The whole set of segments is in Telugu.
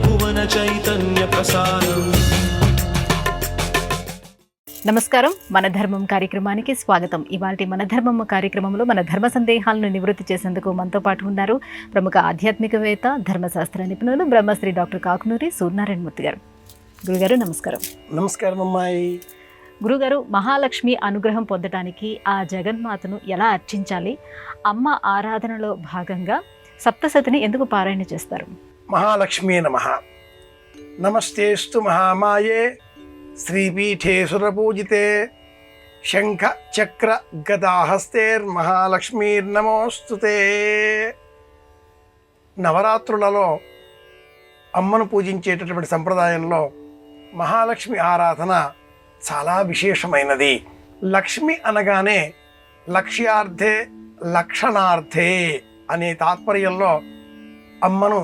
భువన చైతన్య ప్రసారం. నమస్కారం, మన ధర్మం కార్యక్రమానికి స్వాగతం. ఇవాల్టి మన ధర్మం కార్యక్రమంలో మన ధర్మ సందేహాలను నివృత్తి చేసేందుకు మనతో పాటు ఉన్నారు ప్రముఖ ఆధ్యాత్మికవేత్త, ధర్మశాస్త్ర నిపుణులు బ్రహ్మశ్రీ డాక్టర్ కాకునూరి సూర్యనారాయణమూర్తి గారు. గురుగారు నమస్కారం. నమస్కారం అమ్మాయి. గురుగారు, మహాలక్ష్మి అనుగ్రహం పొందడానికి ఆ జగన్మాతను ఎలా అర్చించాలి? అమ్మ ఆరాధనలో భాగంగా సప్తశతిని ఎందుకు పారాయణ చేస్తారు? మహాలక్ష్మీ నమః. నమస్తేస్తు మహామాయే శ్రీపీఠే సురపూజితే శంఖ చక్ర గదాహస్తేర్మహాలక్ష్మీర్నమోస్తుతే. నవరాత్రులలో అమ్మను పూజించేటటువంటి సంప్రదాయంలో మహాలక్ష్మి ఆరాధన చాలా విశేషమైనది. లక్ష్మి అనగానే లక్ష్యార్థే లక్షణార్థే అనే తాత్పర్యంలో అమ్మను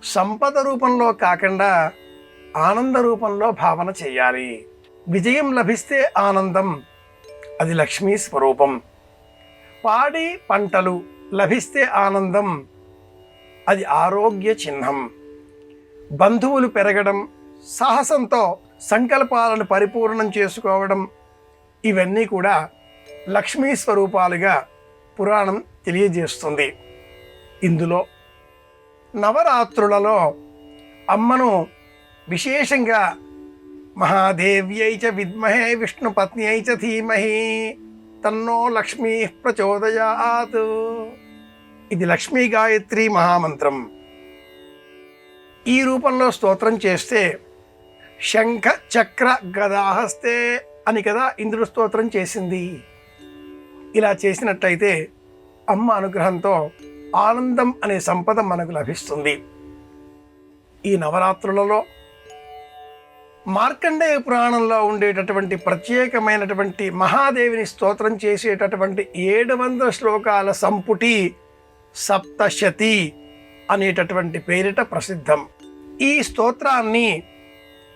సంపద రూపంలో కాకుండా ఆనంద రూపంలో భావన చేయాలి. విజయం లభిస్తే ఆనందం, అది లక్ష్మీ స్వరూపం. పాడి పంటలు లభిస్తే ఆనందం, అది ఆరోగ్య చిహ్నం. బంధువులు పెరగడం, సాహసంతో సంకల్పాలను పరిపూర్ణం చేసుకోవడం, ఇవన్నీ కూడా లక్ష్మీ స్వరూపాలుగా పురాణం తెలియజేస్తుంది. ఇందులో నవరాత్రులలో అమ్మను విశేషంగా మహాదేవ్యై చ విద్మహే విష్ణుపత్న్యై చ ధీమహి తన్నో లక్ష్మీ ప్రచోదయాత్, ఇది లక్ష్మీ గాయత్రి మహామంత్రం. ఈ రూపంలో స్తోత్రం చేస్తే శంఖ చక్ర గదాహస్తే అని కదా ఇంద్రుడు స్తోత్రం చేసింది. ఇలా చేసినట్లయితే అమ్మ అనుగ్రహంతో ఆనందం అనే సంపద మనకు లభిస్తుంది. ఈ నవరాత్రులలో మార్కండేయ పురాణంలో ఉండేటటువంటి ప్రత్యేకమైనటువంటి మహాదేవిని స్తోత్రం చేసేటటువంటి 700 శ్లోకాల సంపుటి సప్తశతి అనేటటువంటి పేరిట ప్రసిద్ధం. ఈ స్తోత్రాన్ని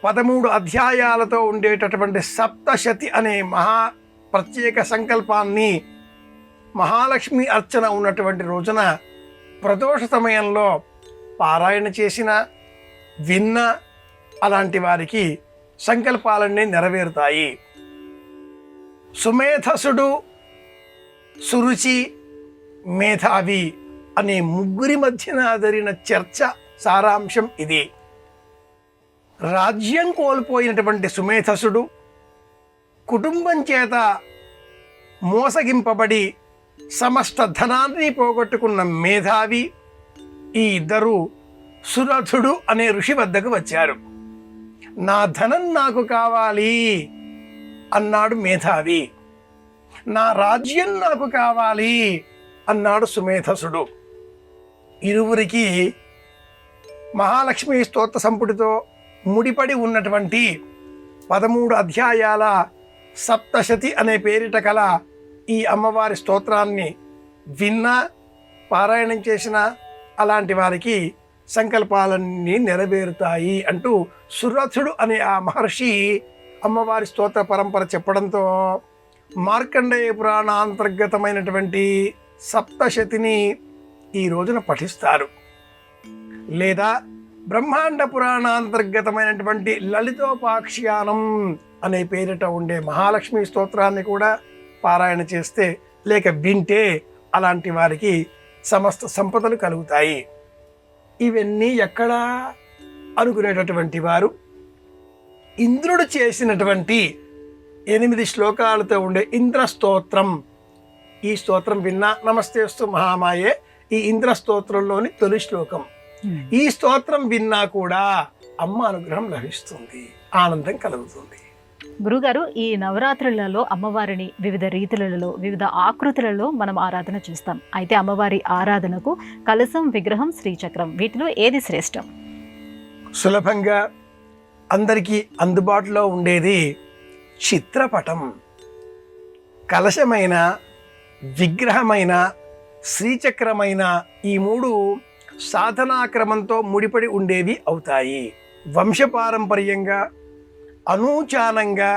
13 అధ్యాయాలతో ఉండేటటువంటి సప్తశతి అనే మహా ప్రత్యేక సంకల్పాన్ని మహాలక్ష్మి అర్చన ఉన్నటువంటి రోజున ప్రదోష సమయంలో పారాయణ చేసిన, విన్న అలాంటి వారికి సంకల్పాలన్నీ నెరవేరుతాయి. సుమేధసుడు, సురుచి, మేధావి అనే ముగ్గురి మధ్యన జరిగిన చర్చ సారాంశం ఇది. రాజ్యం కోల్పోయినటువంటి సుమేధసుడు, కుటుంబం చేత మోసగింపబడి సమస్త ధనాన్ని పోగొట్టుకున్న మేధావి, ఈ ఇద్దరు సురథుడు అనే ఋషి వద్దకు వచ్చారు. నా ధనం నాకు కావాలి అన్నాడు మేధావి, నా రాజ్యం నాకు కావాలి అన్నాడు సుమేధసుడు. ఇరువురికి మహాలక్ష్మి స్తోత్ర సంపుటితో ముడిపడి ఉన్నటువంటి 13 అధ్యాయాల సప్తశతి అనే పేరిట కల ఈ అమ్మవారి స్తోత్రాన్ని విన్నా, పారాయణం చేసిన అలాంటి వారికి సంకల్పాలన్నీ నెరవేరుతాయి అంటూ సురథుడు అనే ఆ మహర్షి అమ్మవారి స్తోత్ర పరంపర చెప్పడంతో మార్కండేయ పురాణాంతర్గతమైనటువంటి సప్తశతిని ఈ రోజున పఠిస్తారు. లేదా బ్రహ్మాండ పురాణాంతర్గతమైనటువంటి లలితోపాఖ్యానం అనే పేరిట ఉండే మహాలక్ష్మి స్తోత్రాన్ని కూడా పారాయణ చేస్తే, లేక వింటే అలాంటి వారికి సమస్త సంపదలు కలుగుతాయి. ఇవన్నీ ఎక్కడా అనుకునేటటువంటి వారు ఇంద్రుడు చేసినటువంటి 8 శ్లోకాలతో ఉండే ఇంద్ర స్తోత్రం, ఈ స్తోత్రం విన్నా నమస్తేస్తు మహామాయే ఈ ఇంద్ర స్తోత్రంలోని తొలి శ్లోకం. ఈ స్తోత్రం విన్నా కూడా అమ్మ అనుగ్రహం లభిస్తుంది, ఆనందం కలుగుతుంది. గురుగారు, ఈ నవరాత్రులలో అమ్మవారిని వివిధ రీతులలో, వివిధ ఆకృతులలో మనం ఆరాధన చేస్తాం. అయితే అమ్మవారి ఆరాధనకు కలశం, విగ్రహం, శ్రీచక్రం వీటిలో ఏది శ్రేష్టం? సులభంగా అందరికీ అందుబాటులో ఉండేది చిత్రపటం. కలశమైన, విగ్రహమైన, శ్రీచక్రమైన ఈ 3 సాధనాక్రమంతో ముడిపడి ఉండేవి అవుతాయి. వంశపారంపర్యంగా, అనూచానంగా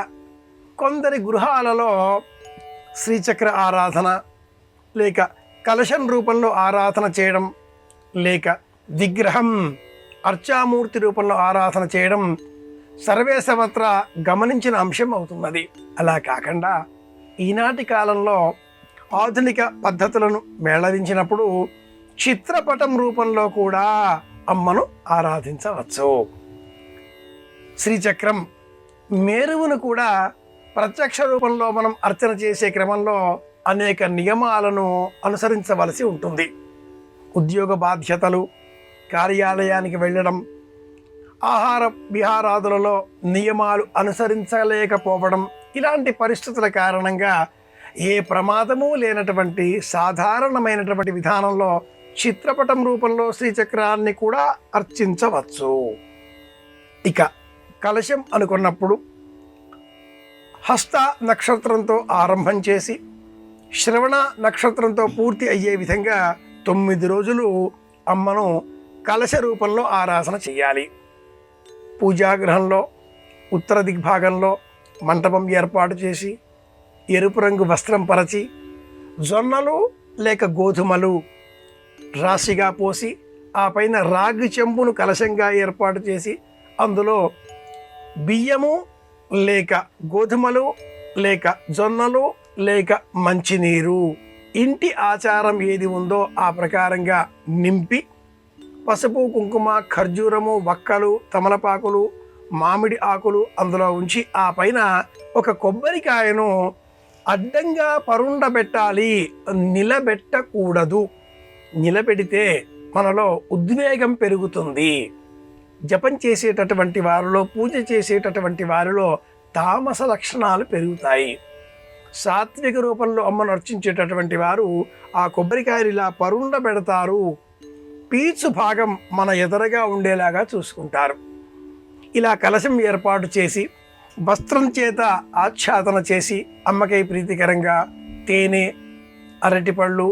కొందరి గృహాలలో శ్రీచక్ర ఆరాధన, లేక కలశం రూపంలో ఆరాధన చేయడం, లేక విగ్రహం అర్చామూర్తి రూపంలో ఆరాధన చేయడం సర్వే సర్వత్రా గమనించిన అంశం అవుతున్నది. అలా కాకుండా ఈనాటి కాలంలో ఆధునిక పద్ధతులను మేళవించినప్పుడు చిత్రపటం రూపంలో కూడా అమ్మను ఆరాధించవచ్చు. శ్రీచక్రం మేరువును కూడా ప్రత్యక్ష రూపంలో మనం అర్చన చేసే క్రమంలో అనేక నియమాలను అనుసరించవలసి ఉంటుంది. ఉద్యోగ బాధ్యతలు, కార్యాలయానికి వెళ్ళడం, ఆహార విహారాదులలో నియమాలు అనుసరించలేకపోవడం, ఇలాంటి పరిస్థితుల కారణంగా ఏ ప్రమాదము లేనటువంటి సాధారణమైనటువంటి విధానంలో చిత్రపటం రూపంలో శ్రీచక్రాన్ని కూడా అర్చించవచ్చు. ఇక కలశం అనుకున్నప్పుడు హస్త నక్షత్రంతో ఆరంభం చేసి శ్రవణ నక్షత్రంతో పూర్తి అయ్యే విధంగా 9 రోజులు అమ్మను కలశ రూపంలో ఆరాధన చేయాలి. పూజాగృహంలో ఉత్తర దిగ్భాగంలో మంటపం ఏర్పాటు చేసి ఎరుపు రంగు వస్త్రం పరచి జొన్నలు లేక గోధుమలు రాశిగా పోసి ఆ పైన రాగి చెంబును కలశంగా ఏర్పాటు చేసి అందులో బియ్యము లేక గోధుమలు లేక జొన్నలు లేక మంచినీరు, ఇంటి ఆచారం ఏది ఉందో ఆ ప్రకారంగా నింపి పసుపు, కుంకుమ, ఖర్జూరము, వక్కలు, తమలపాకులు, మామిడి ఆకులు అందులో ఉంచి ఆ పైన ఒక కొబ్బరికాయను అడ్డంగా పరుండబెట్టాలి, నిలబెట్టకూడదు. నిలబెడితే మనలో ఉద్వేగం పెరుగుతుంది. జపం చేసేటటువంటి వారిలో, పూజ చేసేటటువంటి వారిలో తామస లక్షణాలు పెరుగుతాయి. సాత్విక రూపంలో అమ్మను అర్చించేటటువంటి వారు ఆ కొబ్బరికాయలు ఇలా పరుండబెడతారు. పీచు భాగం మన ఎదురుగా ఉండేలాగా చూసుకుంటారు. ఇలా కలశం ఏర్పాటు చేసి వస్త్రం చేత ఆచ్ఛాదన చేసి అమ్మకై ప్రీతికరంగా తేనె, అరటిపళ్ళు,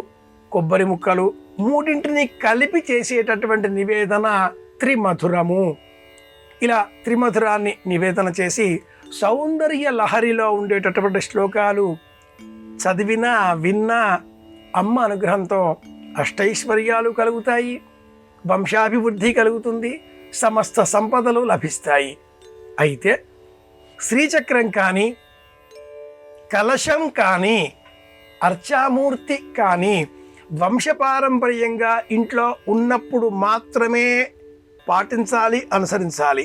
కొబ్బరి ముక్కలు మూడింటిని కలిపి చేసేటటువంటి నివేదన త్రిమధురము. ఇలా త్రిమధురాన్ని నివేదన చేసి సౌందర్య లహరిలో ఉండేటటువంటి శ్లోకాలు చదివినా విన్నా అమ్మ అనుగ్రహంతో అష్టైశ్వర్యాలు కలుగుతాయి, వంశాభివృద్ధి కలుగుతుంది, సమస్త సంపదలు లభిస్తాయి. అయితే శ్రీచక్రం కానీ, కలశం కానీ, అర్చామూర్తి కానీ వంశపారంపర్యంగా ఇంట్లో ఉన్నప్పుడు మాత్రమే పాటించాలి, అనుసరించాలి.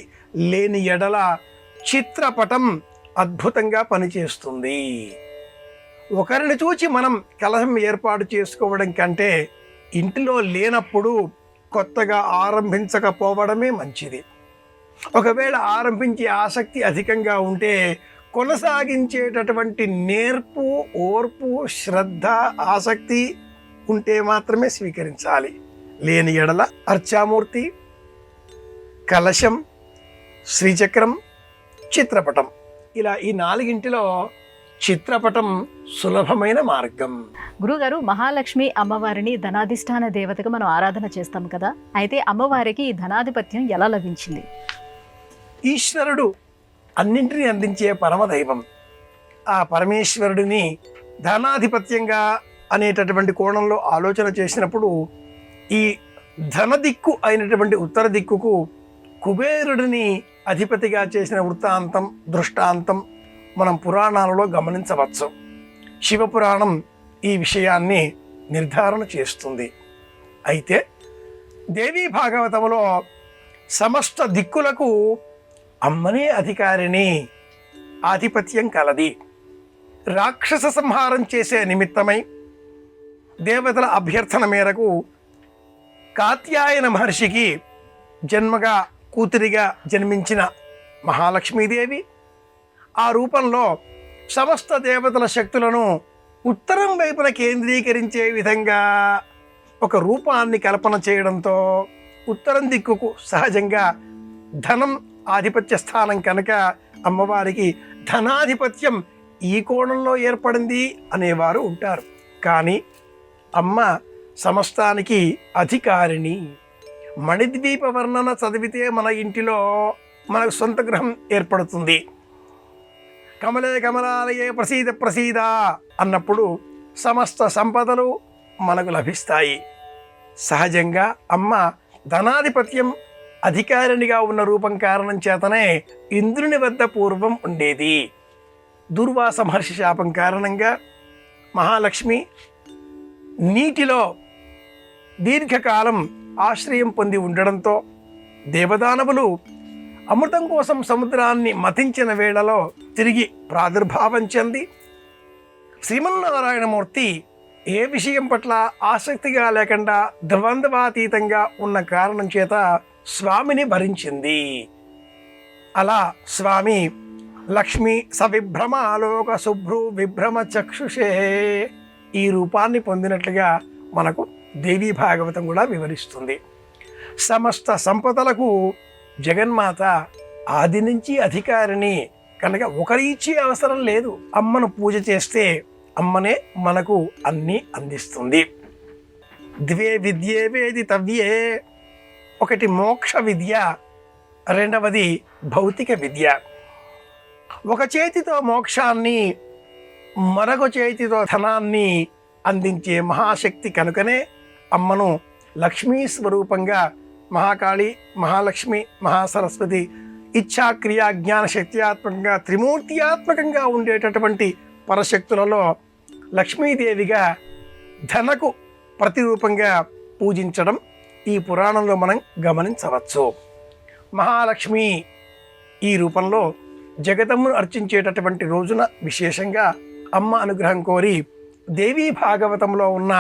లేని ఎడల చిత్రపటం అద్భుతంగా పనిచేస్తుంది. ఒకరిని చూచి మనం కలశం ఏర్పాటు చేసుకోవడం కంటే ఇంటిలో లేనప్పుడు కొత్తగా ఆరంభించకపోవడమే మంచిది. ఒకవేళ ఆరంభించే ఆసక్తి అధికంగా ఉంటే కొనసాగించేటటువంటి నేర్పు, ఓర్పు, శ్రద్ధ, ఆసక్తి ఉంటే మాత్రమే స్వీకరించాలి. లేని ఎడల అర్చామూర్తి, కలశం, శ్రీచక్రం, చిత్రపటం ఇలా ఈ 4గింటిలో చిత్రపటం సులభమైన మార్గం. గురుగారు, మహాలక్ష్మి అమ్మవారిని ధనాధిష్టాన దేవతగా మనం ఆరాధన చేస్తాం కదా, అయితే అమ్మవారికి ఈ ధనాధిపత్యం ఎలా లభించింది? ఈశ్వరుడు అన్నింటినీ అందించే పరమదైవం. ఆ పరమేశ్వరుడిని ధనాధిపత్యంగా అనేటటువంటి కోణంలో ఆలోచన చేసినప్పుడు ఈ ధన దిక్కు అయినటువంటి ఉత్తర దిక్కుకు కుబేరుడిని అధిపతిగా చేసిన వృత్తాంతం, దృష్టాంతం మనం పురాణాలలో గమనించవచ్చు. శివపురాణం ఈ విషయాన్ని నిర్ధారణ చేస్తుంది. అయితే దేవీ భాగవతంలో సమస్త దిక్కులకు అమ్మనే అధికారిని, ఆధిపత్యం కలది. రాక్షస సంహారం చేసే నిమిత్తమై దేవతల అభ్యర్థన మేరకు కాత్యాయన మహర్షికి జన్మగా కూతురిగా జన్మించిన మహాలక్ష్మీదేవి ఆ రూపంలో సమస్త దేవతల శక్తులను ఉత్తరం వైపున కేంద్రీకరించే విధంగా ఒక రూపాన్ని కల్పన చేయడంతో ఉత్తరం దిక్కుకు సహజంగా ధనం ఆధిపత్య స్థానం కనుక అమ్మవారికి ధనాధిపత్యం ఈ కోణంలో ఏర్పడింది అనేవారు ఉంటారు. కానీ అమ్మ సమస్తానికి అధికారిణి. మణిద్వీప వర్ణన చదివితే మన ఇంటిలో మనకు సొంత గృహం ఏర్పడుతుంది. కమలే కమలాలయే ప్రసీద ప్రసీద అన్నప్పుడు సమస్త సంపదలు మనకు లభిస్తాయి. సహజంగా అమ్మ ధనాధిపత్యం అధికారినిగా ఉన్న రూపం కారణం చేతనే ఇంద్రుని వద్ద పూర్వం ఉండేది. దుర్వాస మహర్షి శాపం కారణంగా మహాలక్ష్మి నీటిలో దీర్ఘకాలం ఆశ్రయం పొంది ఉండడంతో దేవదానవులు అమృతం కోసం సముద్రాన్ని మథించిన వేళలో తిరిగి ప్రాదుర్భావం చెంది శ్రీమన్నారాయణమూర్తి ఏ విషయం పట్ల ఆసక్తిగా లేకుండా ద్వంద్వాతీతంగా ఉన్న కారణం చేత స్వామిని భరించింది. అలా స్వామి లక్ష్మి సవిభ్రమ ఆలోక శుభ్రు విభ్రమ చక్షుషే ఈ రూపాన్ని పొందినట్లుగా మనకు దేవీ భాగవతం కూడా వివరిస్తుంది. సమస్త సంపదలకు జగన్మాత ఆది నుంచి అధికారిని కనుక ఒకరి ఇచ్చే అవసరం లేదు. అమ్మను పూజ చేస్తే అమ్మనే మనకు అన్నీ అందిస్తుంది. ద్వే విద్యే వేదితవ్యే, ఒకటి మోక్ష విద్య, రెండవది భౌతిక విద్య. ఒక చేతితో మోక్షాన్ని మరొక చేతితో ధనాన్ని అందించే మహాశక్తి కనుకనే అమ్మను లక్ష్మీ స్వరూపంగా మహాకాళి, మహాలక్ష్మి, మహాసరస్వతి ఇచ్ఛాక్రియా జ్ఞాన శక్త్యాత్మకంగా త్రిమూర్తియాత్మకంగా ఉండేటటువంటి పరశక్తులలో లక్ష్మీదేవిగా ధనకు ప్రతిరూపంగా పూజించడం ఈ పురాణంలో మనం గమనించవచ్చు. మహాలక్ష్మి ఈ రూపంలో జగదమ్మను అర్చించేటటువంటి రోజున విశేషంగా అమ్మ అనుగ్రహం కోరి దేవీ భాగవతంలో ఉన్న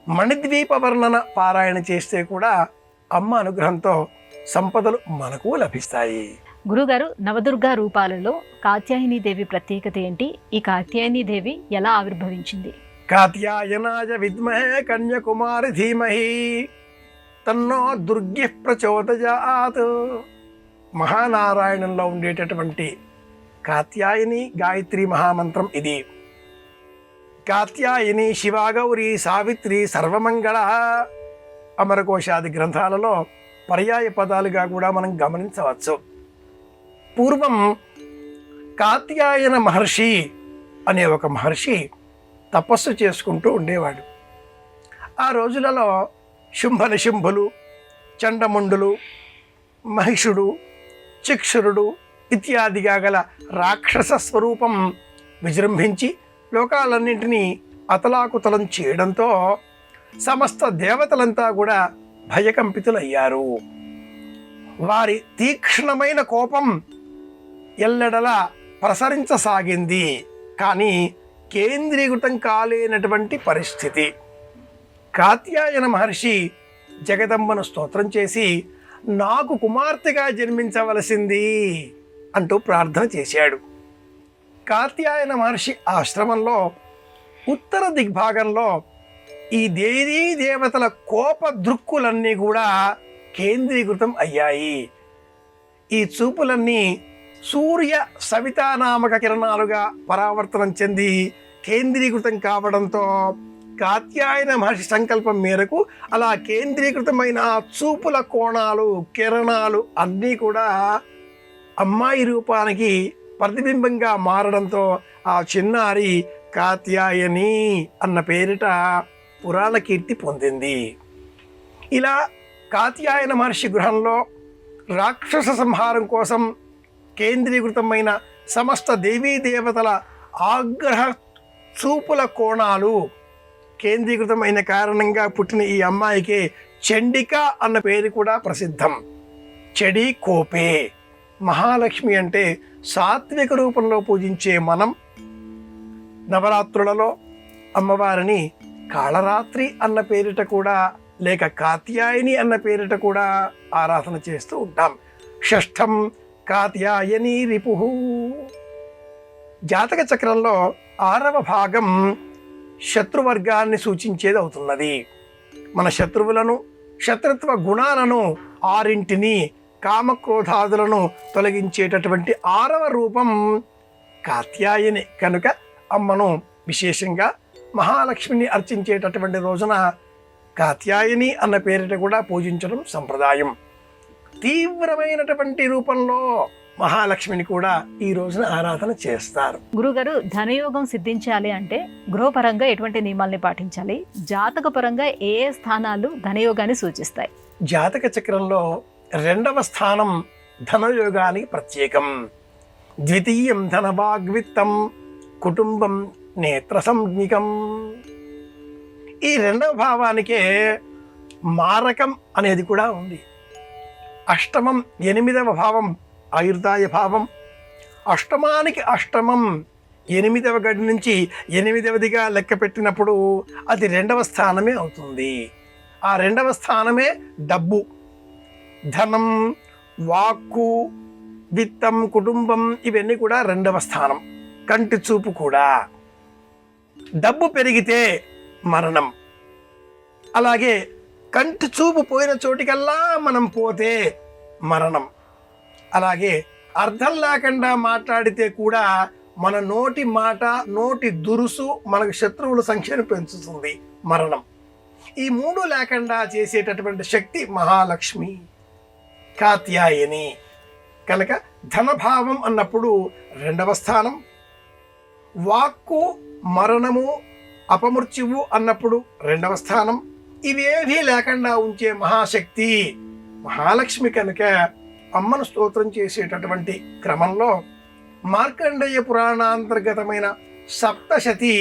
మణిద్వీప వర్ణన పారాయణ చేస్తే కూడా అమ్మ అనుగ్రహంతో సంపదలు మనకు లభిస్తాయి. గురుగారు, నవదుర్గా రూపాలలో కాత్యాయని దేవి ప్రత్యేకత ఏంటి? ఈ కాత్యాయని దేవి ఎలా ఆవిర్భవించింది? కాత్యాయనాయ విద్మహే కన్యాకుమారి ధీమహి తన్నో దుర్గి ప్రచోదయాత్. మహానారాయణంలో ఉండేటటువంటి కాత్యాయని గాయత్రి మహామంత్రం ఇది. కాత్యాయని శివాగౌరి సావిత్రి సర్వమంగళ అమరకోశాది గ్రంథాలలో పర్యాయ పదాలుగా కూడా మనం గమనించవచ్చు. పూర్వం కాత్యాయన మహర్షి అనే ఒక మహర్షి తపస్సు చేసుకుంటూ ఉండేవాడు. ఆ రోజులలో శుంభనిశుంభులు, చండముండులు, మహిషుడు, చిక్షురుడు ఇత్యాదిగా గల రాక్షస స్వరూపం విజృంభించి లోకాలన్నింటినీ అతలాకుతలం చేయడంతో సమస్త దేవతలంతా కూడా భయకంపితులయ్యారు. వారి తీక్ష్ణమైన కోపం ఎల్లెడలా ప్రసరించసాగింది. కానీ కేంద్రీకృతం కాలేనటువంటి పరిస్థితి. కాత్యాయన మహర్షి జగదంబను స్తోత్రం చేసి నాకు కుమార్తెగా జన్మించవలసింది అంటూ ప్రార్థన చేశాడు. కాత్యాయన మహర్షి ఆశ్రమంలో ఉత్తర దిగ్భాగంలో ఈ దేవీ దేవతల కోప దృక్కులన్నీ కూడా కేంద్రీకృతం అయ్యాయి. ఈ చూపులన్నీ సూర్య సవితానామక కిరణాలుగా పరావర్తనం చెంది కేంద్రీకృతం కావడంతో కాత్యాయన మహర్షి సంకల్పం మేరకు అలా కేంద్రీకృతమైన ఆ చూపుల కోణాలు, కిరణాలు అన్నీ కూడా అమ్మాయి రూపానికి ప్రతిబింబంగా మారడంతో ఆ చిన్నారి కాత్యాయని అన్న పేరిట పురాణ కీర్తి పొందింది. ఇలా కాత్యాయన మహర్షి గృహంలో రాక్షస సంహారం కోసం కేంద్రీకృతమైన సమస్త దేవీ దేవతల ఆగ్రహ చూపుల కోణాలు కేంద్రీకృతమైన కారణంగా పుట్టిన ఈ అమ్మాయికి చండిక అన్న పేరు కూడా ప్రసిద్ధం. చెడి కోపే. మహాలక్ష్మి అంటే సాత్విక రూపంలో పూజించే మనం నవరాత్రులలో అమ్మవారిని కాళరాత్రి అన్న పేరిట కూడా లేక కాత్యాయని అన్న పేరిట కూడా ఆరాధన చేస్తూ ఉంటాం. షష్ఠం కాత్యాయని రిపుః. జాతక చక్రంలో 6వ భాగం శత్రువర్గాన్ని సూచించేది అవుతున్నది. మన శత్రువులను, శత్రుత్వ గుణాలను, 6 కామక్రోధాదులను తొలగించేటటువంటి 6వ రూపం కాత్యాయని కనుక అమ్మను విశేషంగా మహాలక్ష్మిని అర్చించేటటువంటి రోజున కాత్యాయని అన్న పేరిట కూడా పూజించడం సంప్రదాయం. తీవ్రమైనటువంటి రూపంలో మహాలక్ష్మిని కూడా ఈ రోజున ఆరాధన చేస్తారు. గురుగారు, ధనయోగం సిద్ధించాలి అంటే గృహపరంగా ఎటువంటి నియమాల్ని పాటించాలి? జాతక పరంగా ఏ స్థానాలు ధనయోగాన్ని సూచిస్తాయి? జాతక చక్రంలో రెండవ స్థానం ధనయోగానికి ప్రత్యేకం. ద్వితీయం ధనవాగ్విత్తం కుటుంబం నేత్ర సంజ్ఞికం. ఈ రెండవ భావానికే మారకం అనేది కూడా ఉంది. అష్టమం 8వ భావం ఆయుర్దాయ భావం. అష్టమానికి అష్టమం 8వ గడి నుంచి 8వదిగా లెక్క పెట్టినప్పుడు అది 2వ స్థానమే అవుతుంది. ఆ 2వ స్థానమే డబ్బు, ధనం, వాక్కు, విత్తం, కుటుంబం ఇవన్నీ కూడా 2వ స్థానం. కంటి చూపు కూడా. డబ్బు పెరిగితే మరణం. అలాగే కంటి చూపు పోయిన చోటికల్లా మనం పోతే మరణం. అలాగే అర్థం లేకుండా మాట్లాడితే కూడా మన నోటి మాట, నోటి దురుసు మనకు శత్రువుల సంఖ్యను పెంచుతుంది, మరణం. ఈ 3 లేకుండా చేసేటటువంటి శక్తి మహాలక్ష్మి, కాత్యాయని. కనుక ధనభావం అన్నప్పుడు 2వ స్థానం, వాక్కు, మరణము, అపమృత్యువు అన్నప్పుడు 2వ స్థానం. ఇవేవీ లేకుండా ఉంచే మహాశక్తి మహాలక్ష్మి. కనుక అమ్మను స్తోత్రం చేసేటటువంటి క్రమంలో మార్కండేయ పురాణాంతర్గతమైన సప్తశతి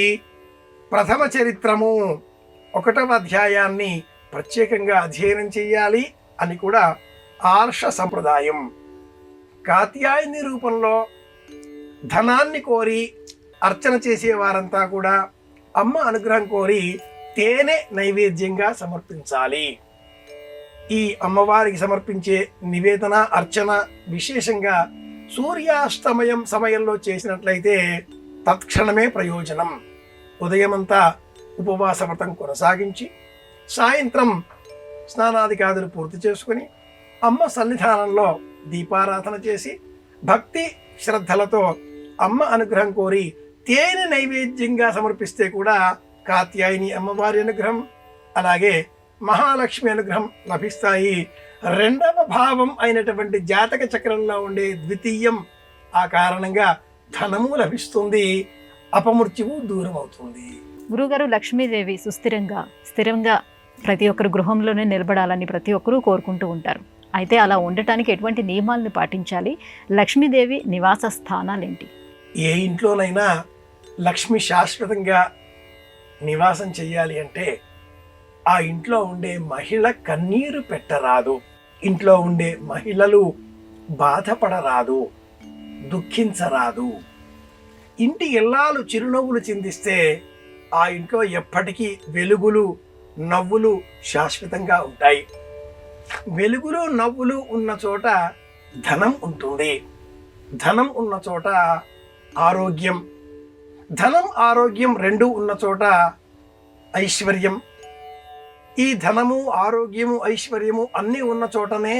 ప్రథమ చరిత్రము 1వ అధ్యాయాన్ని ప్రత్యేకంగా అధ్యయనం చేయాలి అని కూడా ఆర్ష సంప్రదాయం. కాత్యాయని రూపంలో ధనాన్ని కోరి అర్చన చేసేవారంతా కూడా అమ్మ అనుగ్రహం కోరి తేనె నైవేద్యంగా సమర్పించాలి. ఈ అమ్మవారికి సమర్పించే నివేదన, అర్చన విశేషంగా సూర్యాస్తమయం సమయంలో చేసినట్లయితే తత్క్షణమే ప్రయోజనం. ఉదయమంతా ఉపవాస వ్రతం కొనసాగించి సాయంత్రం స్నానాదికాదులు పూర్తి చేసుకుని అమ్మ సన్నిధానంలో దీపారాధన చేసి భక్తి శ్రద్ధలతో అమ్మ అనుగ్రహం కోరి తేనె నైవేద్యంగా సమర్పిస్తే కూడా కాత్యాయని అమ్మవారి అనుగ్రహం, అలాగే మహాలక్ష్మి అనుగ్రహం లభిస్తాయి. 2వ భావం అయినటువంటి జాతక చక్రంలో ఉండే ద్వితీయం, ఆ కారణంగా ధనము లభిస్తుంది, అపమృత్యువు దూరం అవుతుంది. గురుగారు, లక్ష్మీదేవి స్థిరంగా ప్రతి ఒక్కరు గృహంలోనే నిలబడాలని ప్రతి ఒక్కరూ కోరుకుంటూ ఉంటారు. అయితే అలా ఉండటానికి ఎటువంటి నియమాలను పాటించాలి? లక్ష్మీదేవి నివాస స్థానాలేంటి? ఏ ఇంట్లోనైనా లక్ష్మి శాశ్వతంగా నివాసం చెయ్యాలి అంటే ఆ ఇంట్లో ఉండే మహిళ కన్నీరు పెట్టరాదు, ఇంట్లో ఉండే మహిళలు బాధపడరాదు, దుఃఖించరాదు. ఇంటి ఇల్లాలు చిరునవ్వులు చిందిస్తే ఆ ఇంట్లో ఎప్పటికీ వెలుగులు, నవ్వులు శాశ్వతంగా ఉంటాయి. వెలుగులు, నవ్వులు ఉన్న చోట ధనం ఉంటుంది. ధనం ఉన్న చోట ఆరోగ్యం, ధనం ఆరోగ్యం రెండూ ఉన్న చోట ఐశ్వర్యం. ఈ ధనము, ఆరోగ్యము, ఐశ్వర్యము అన్నీ ఉన్న చోటనే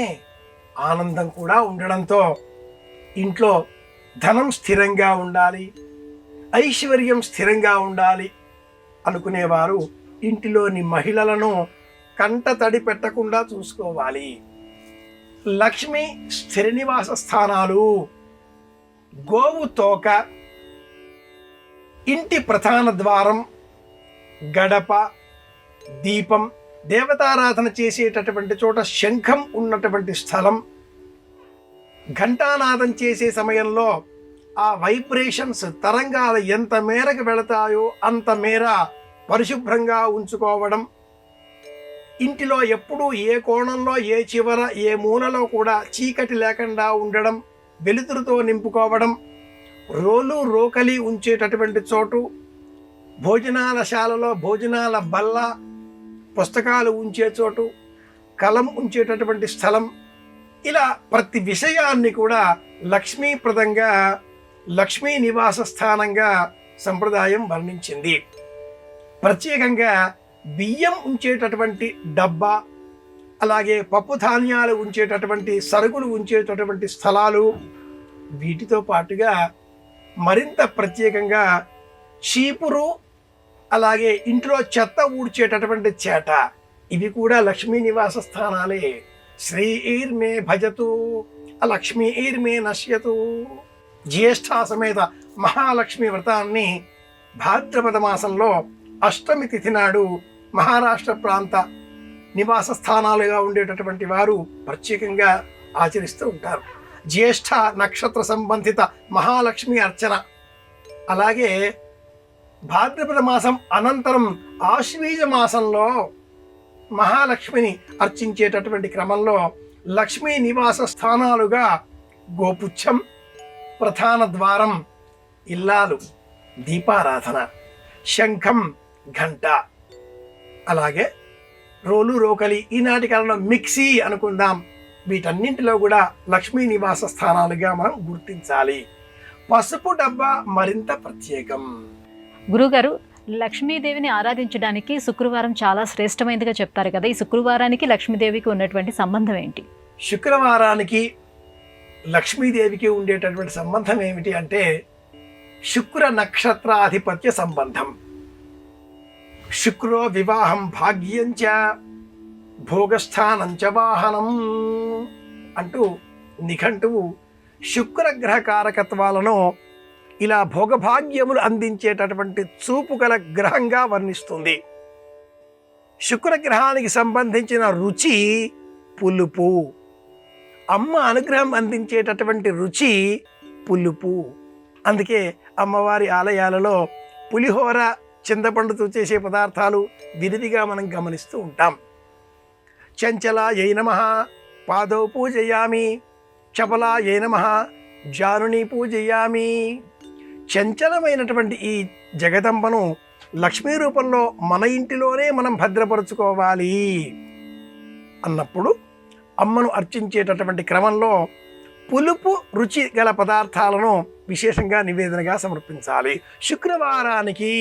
ఆనందం కూడా ఉండడంతో ఇంట్లో ధనం స్థిరంగా ఉండాలి, ఐశ్వర్యం స్థిరంగా ఉండాలి అనుకునేవారు ఇంటిలోని మహిళలను కంట తడి పెట్టకుండా చూసుకోవాలి. లక్ష్మి స్థిర నివాస స్థానాలు: గోవు తోక, ఇంటి ప్రధాన ద్వారం, గడప, దీపం, దేవతారాధన చేసేటటువంటి చోట శంఖం ఉన్నటువంటి స్థలం, ఘంటానాదం చేసే సమయంలో ఆ వైబ్రేషన్స్, తరంగాలు ఎంత మేరకు వెళతాయో అంత మేర పరిశుభ్రంగా ఉంచుకోవడం, ఇంటిలో ఎప్పుడూ ఏ కోణంలో, ఏ చివర, ఏ మూలలో కూడా చీకటి లేకుండా ఉండడం, వెలుతురుతో నింపుకోవడం, రోలు రోకలి ఉంచేటటువంటి చోటు, భోజనాల శాలలో భోజనాల బల్ల, పుస్తకాలు ఉంచే చోటు, కలం ఉంచేటటువంటి స్థలం, ఇలా ప్రతి విషయాన్ని కూడా లక్ష్మీప్రదంగా, లక్ష్మీ నివాస స్థానంగా సంప్రదాయం వర్ణించింది. ప్రత్యేకంగా బియ్యం ఉంచేటటువంటి డబ్బా, అలాగే పప్పు ధాన్యాలు ఉంచేటటువంటి, సరుకులు ఉంచేటటువంటి స్థలాలు, వీటితో పాటుగా మరింత ప్రత్యేకంగా చీపురు, అలాగే ఇంట్లో చెత్త ఊడ్చేటటువంటి చేట, ఇవి కూడా లక్ష్మీ నివాస స్థానాలే. శ్రీర్మే భజతు లక్ష్మీర్మే నశ్యతు. జ్యేష్ఠ సమేత మహాలక్ష్మి వ్రతాన్ని భాద్రపద మాసంలో అష్టమి తిథి నాడు మహారాష్ట్ర ప్రాంత నివాస స్థానాలుగా ఉండేటటువంటి వారు ప్రత్యేకంగా ఆచరిస్తూ ఉంటారు. జ్యేష్ఠ నక్షత్ర సంబంధిత మహాలక్ష్మి అర్చన, అలాగే భాద్రపద మాసం అనంతరం ఆశ్వీజ మాసంలో మహాలక్ష్మిని అర్చించేటటువంటి క్రమంలో లక్ష్మీ నివాస స్థానాలుగా గోపుచ్చం, ప్రధాన ద్వారం, ఇల్లాలు, దీపారాధన, శంఖం, ఘంట, అలాగే రోలు రోకలి, ఈనాటి కాలంలో మిక్సీ అనుకుందాం, వీటన్నింటిలో కూడా లక్ష్మీ నివాస స్థానాలుగా మనం గుర్తించాలి. పసుపు డబ్బా మరింత ప్రత్యేకం. గురుగారు, లక్ష్మీదేవిని ఆరాధించడానికి శుక్రవారం చాలా శ్రేష్టమైనదిగా చెప్తారు కదా, ఈ శుక్రవారానికి లక్ష్మీదేవికి ఉన్నటువంటి సంబంధం ఏంటి? శుక్రవారానికి లక్ష్మీదేవికి ఉండేటటువంటి సంబంధం ఏమిటి అంటే శుక్ర నక్షత్రాధిపత్య సంబంధం. శుక్రో వివాహం భాగ్యంచ భోగస్థానంచ వాహనం అంటూ నిఘంటువు శుక్రగ్రహ కారకత్వాలను ఇలా భోగభాగ్యములు అందించేటటువంటి చూపు గల గ్రహంగా వర్ణిస్తుంది. శుక్రగ్రహానికి సంబంధించిన రుచి పులుపు, అమ్మ అనుగ్రహం అందించేటటువంటి రుచి పులుపు. అందుకే అమ్మవారి ఆలయాలలో పులిహోర, చింతపండుతో చేసే పదార్థాలు విరివిగా మనం గమనిస్తూ ఉంటాం. చంచలాయై నమః పాదౌ పూజయామి, చపలాయై నమః జానుని పూజయామి. చంచలమైనటువంటి ఈ జగదంబను లక్ష్మీ రూపంలో మన ఇంటిలోనే మనం భద్రపరుచుకోవాలి అన్నప్పుడు అమ్మను అర్చించేటటువంటి క్రమంలో పులుపు రుచి గల పదార్థాలను విశేషంగా నివేదనగా సమర్పించాలి. శుక్రవారానికి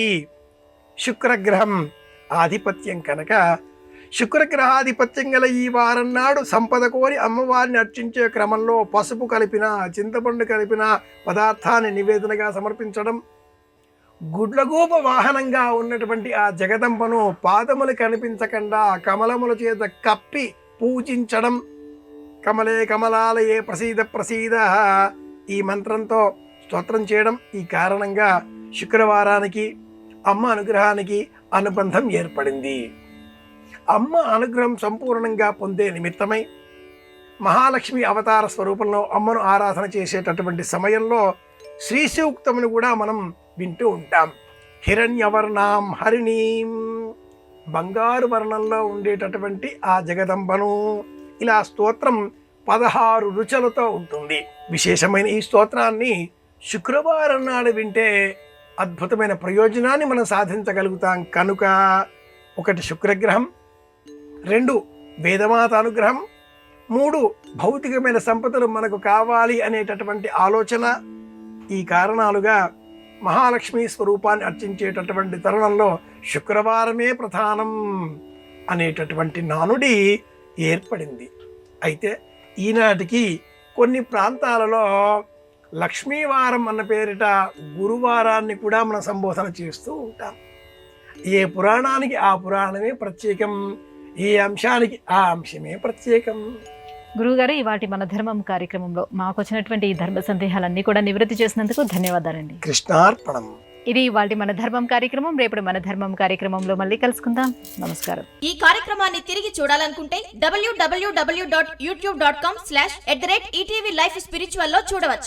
శుక్రగ్రహం ఆధిపత్యం కనుక శుక్రగ్రహాధిపత్యం గల ఈ వారం నాడు సంపద కోరి అమ్మవారిని అర్చించే క్రమంలో పసుపు కలిపిన, చింతపండు కలిపిన పదార్థాన్ని నివేదనగా సమర్పించడం, గుడ్లగూప వాహనంగా ఉన్నటువంటి ఆ జగదంబను పాదములు కనిపించకుండా కమలముల చేత కప్పి పూజించడం, కమలే కమలాలయే ప్రసీద ప్రసీద ఈ మంత్రంతో స్తోత్రం చేయడం. ఈ కారణంగా శుక్రవారానికి అమ్మ అనుగ్రహానికి అనుబంధం ఏర్పడింది. అమ్మ అనుగ్రహం సంపూర్ణంగా పొందే నిమిత్తమై మహాలక్ష్మి అవతార స్వరూపంలో అమ్మను ఆరాధన చేసేటటువంటి సమయంలో శ్రీ సూక్తమును కూడా మనం వింటూ ఉంటాం. హిరణ్యవర్ణాం హరిణీం, బంగారు వర్ణంలో ఉండేటటువంటి ఆ జగదంబను. ఇలా స్తోత్రం 16 రుచులతో ఉంటుంది. విశేషమైన ఈ స్తోత్రాన్ని శుక్రవారం నాడు వింటే అద్భుతమైన ప్రయోజనాన్ని మనం సాధించగలుగుతాం కనుక 1 శుక్రగ్రహం, 2 వేదమాత అనుగ్రహం, 3 భౌతికమైన సంపదలు మనకు కావాలి అనేటటువంటి ఆలోచన. ఈ కారణాలుగా మహాలక్ష్మి స్వరూపాన్ని అర్చించేటటువంటి తరుణంలో శుక్రవారమే ప్రధానం అనేటటువంటి నానుడి ఏర్పడింది. అయితే ఈనాటికి కొన్ని ప్రాంతాలలో లక్ష్మీవారం అన్న పేరిట గురువారాన్ని కూడా మనం సంబోధన చేస్తూ ఉంటాం. ఏ పురాణానికి ఆ పురాణమే ప్రత్యేకం, ఏ అంశానికి ఆ అంశమే ప్రత్యేకం. గురువుగారు, ఇవాటి మన ధర్మం కార్యక్రమంలో మాకు వచ్చినటువంటి ఈ ధర్మ సందేహాలన్నీ కూడా నివృత్తి చేసినందుకు ధన్యవాదాలండి. కృష్ణార్పణం. ఇది ఇవాల్టి మన ధర్మం కార్యక్రమం. రేపు మన ధర్మం కార్యక్రమంలో మళ్ళీ కలుసుకుందాం. నమస్కారం. ఈ కార్యక్రమాన్ని తిరిగి చూడాలనుకుంటే www.youtube.com/ETV Life Spiritual లో చూడవచ్చు.